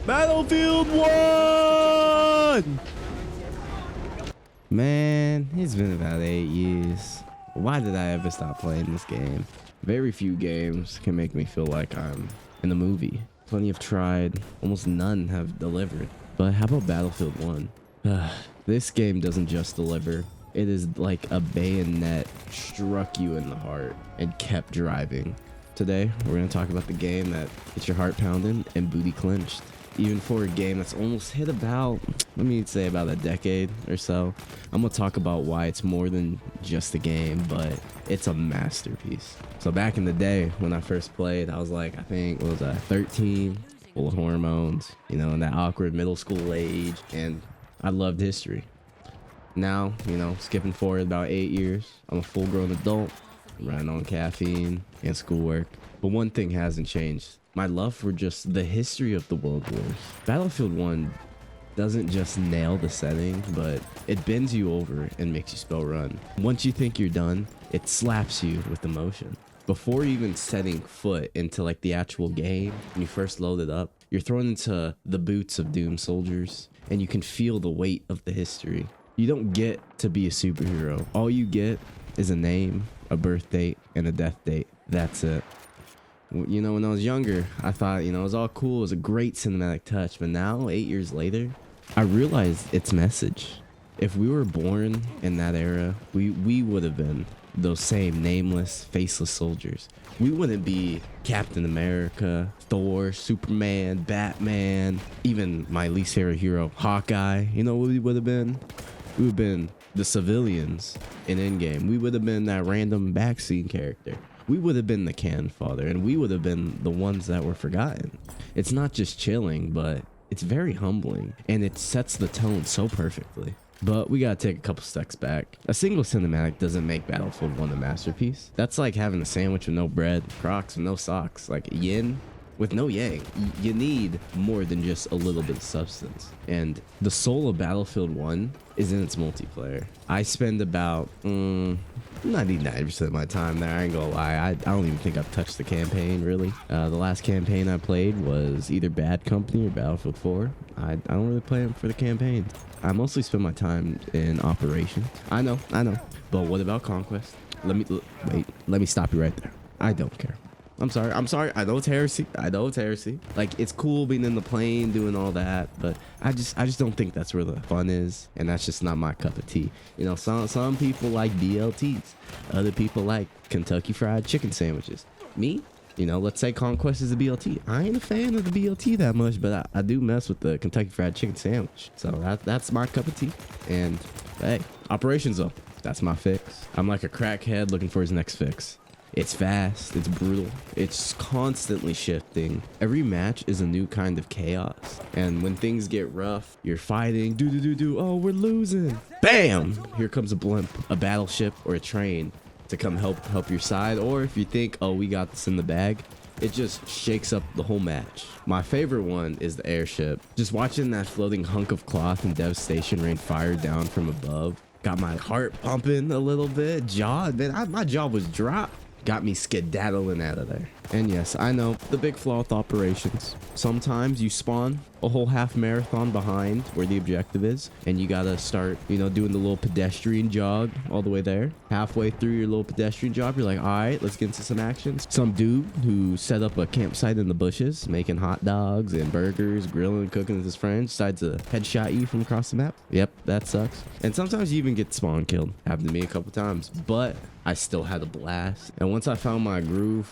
Battlefield 1! Man, it's been about 8 years. Why did I ever stop playing this game? Very few games can make me feel like I'm in a movie. Plenty have tried, almost none have delivered. But how about Battlefield 1? This game doesn't just deliver. It is like a bayonet struck you in the heart and kept driving. Today, we're going to talk about the game that gets your heart pounding and booty clenched. Even for a game that's almost hit about, let me say about a decade or so, I'm going to talk about why it's more than just a game, but it's a masterpiece. So back in the day when I first played, I was like, I think, what was I, 13, full of hormones, you know, in that awkward middle school age, and I loved history. Now, you know, skipping forward about 8 years, I'm a full-grown adult, running on caffeine and schoolwork. But one thing hasn't changed. My love for just the history of the World Wars. Battlefield 1 doesn't just nail the setting, but it bends you over and makes you spell run. Once you think you're done, it slaps you with emotion. Before even setting foot into like the actual game, when you first load it up, you're thrown into the boots of doomed soldiers and you can feel the weight of the history. You don't get to be a superhero. All you get is a name, a birth date, and a death date. That's it. You know, when I was younger, I thought, you know, it was all cool. It was a great cinematic touch. But now, 8 years later, I realized its message. If we were born in that era, we would have been those same nameless, faceless soldiers. We wouldn't be Captain America, Thor, Superman, Batman, even my least favorite hero, Hawkeye. You know what we would have been? We would have been the civilians in Endgame. We would have been that random backseat character. We would have been the can fodder, and we would have been the ones that were forgotten. It's not just chilling, but it's very humbling, and it sets the tone so perfectly. But we gotta take a couple steps back. A single cinematic doesn't make Battlefield 1 a masterpiece. That's like having a sandwich with no bread, Crocs with no socks, like yin with no yang. You need more than just a little bit of substance. And the soul of Battlefield 1 is in its multiplayer. I spend about 99% of my time there. I ain't gonna lie. I don't even think I've touched the campaign, really. The last campaign I played was either Bad Company or Battlefield 4. I don't really play them for the campaign. I mostly spend my time in operations. I know. But what about Conquest? Let me stop you right there. I don't care. I'm sorry. I know it's heresy. Like, it's cool being in the plane, doing all that, but I just don't think that's where the fun is, and that's just not my cup of tea. You know, some people like BLTs. Other people like Kentucky Fried Chicken sandwiches. Me? You know, let's say Conquest is a BLT. I ain't a fan of the BLT that much, but I do mess with the Kentucky Fried Chicken sandwich. So that's my cup of tea. And hey, Operations though, that's my fix. I'm like a crackhead looking for his next fix. It's fast, it's brutal, it's constantly shifting. Every match is a new kind of chaos. And when things get rough, you're fighting, oh, we're losing. Bam! Here comes a blimp, a battleship, or a train to come help your side. Or if you think, oh, we got this in the bag, it just shakes up the whole match. My favorite one is the airship. Just watching that floating hunk of cloth and devastation rain fire down from above got my heart pumping a little bit. My jaw was dropped. Got me skedaddling out of there. And yes, I know, the big flaw with Operations. Sometimes you spawn a whole half marathon behind where the objective is, and you gotta start, you know, doing the little pedestrian jog all the way there. Halfway through your little pedestrian jog, you're like, all right, let's get into some action. Some dude who set up a campsite in the bushes, making hot dogs and burgers, grilling, cooking with his friends, decides to headshot you from across the map. Yep, that sucks. And sometimes you even get spawn killed. Happened to me a couple times, but I still had a blast. And once I found my groove,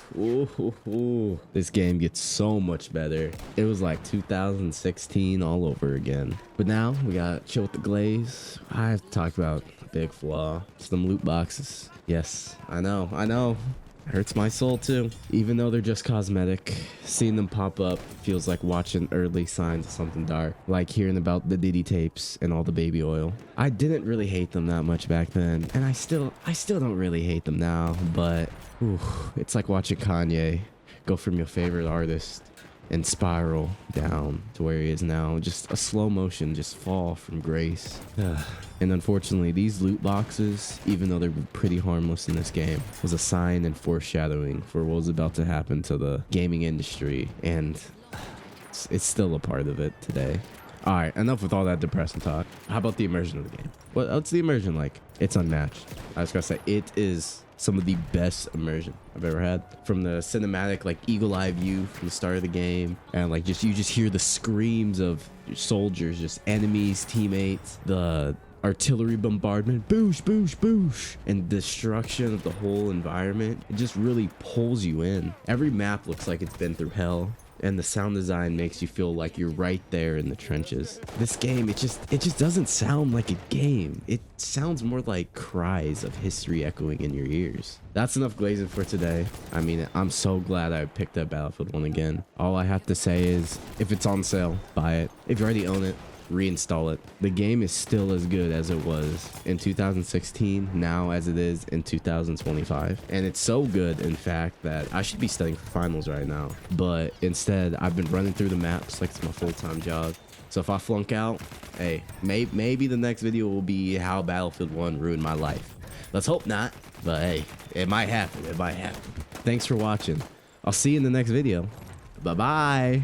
this game gets so much better. It was like 2016 all over again. But now we got Chill with the Glaze. I have to talk about a big flaw. It's them loot boxes. Yes, I know. Hurts my soul too. Even though they're just cosmetic, seeing them pop up feels like watching early signs of something dark. Like hearing about the Diddy tapes and all the baby oil. I didn't really hate them that much back then, and I still don't really hate them now, but it's like watching Kanye go from your favorite artist and spiral down to where he is now. Just a slow motion, just fall from grace. And unfortunately, these loot boxes, even though they're pretty harmless in this game, was a sign and foreshadowing for what was about to happen to the gaming industry. And it's still a part of it today. All right, enough with all that depressing talk. How about the immersion of the game? What's the immersion like? It's unmatched. I was gonna say, it is some of the best immersion I've ever had. From the cinematic, like, eagle eye view from the start of the game, and like you just hear the screams of soldiers, just enemies, teammates, the artillery bombardment, boosh, boosh, boosh, and destruction of the whole environment. It just really pulls you in. Every map looks like it's been through hell, and the sound design makes you feel like you're right there in the trenches. This game, it just doesn't sound like a game. It sounds more like cries of history echoing in your ears. That's enough glazing for today. I mean, I'm so glad I picked up Battlefield 1 again. All I have to say is, if it's on sale, buy it. If you already own it, reinstall it. The game is still as good as it was in 2016 now as it is in 2025, and it's so good, in fact, that I should be studying for finals right now, but instead I've been running through the maps like it's my full-time job. So if I flunk out, hey, maybe the next video will be how Battlefield 1 ruined my life. Let's hope not, but hey, it might happen. Thanks for watching. I'll see you in the next video. Bye bye.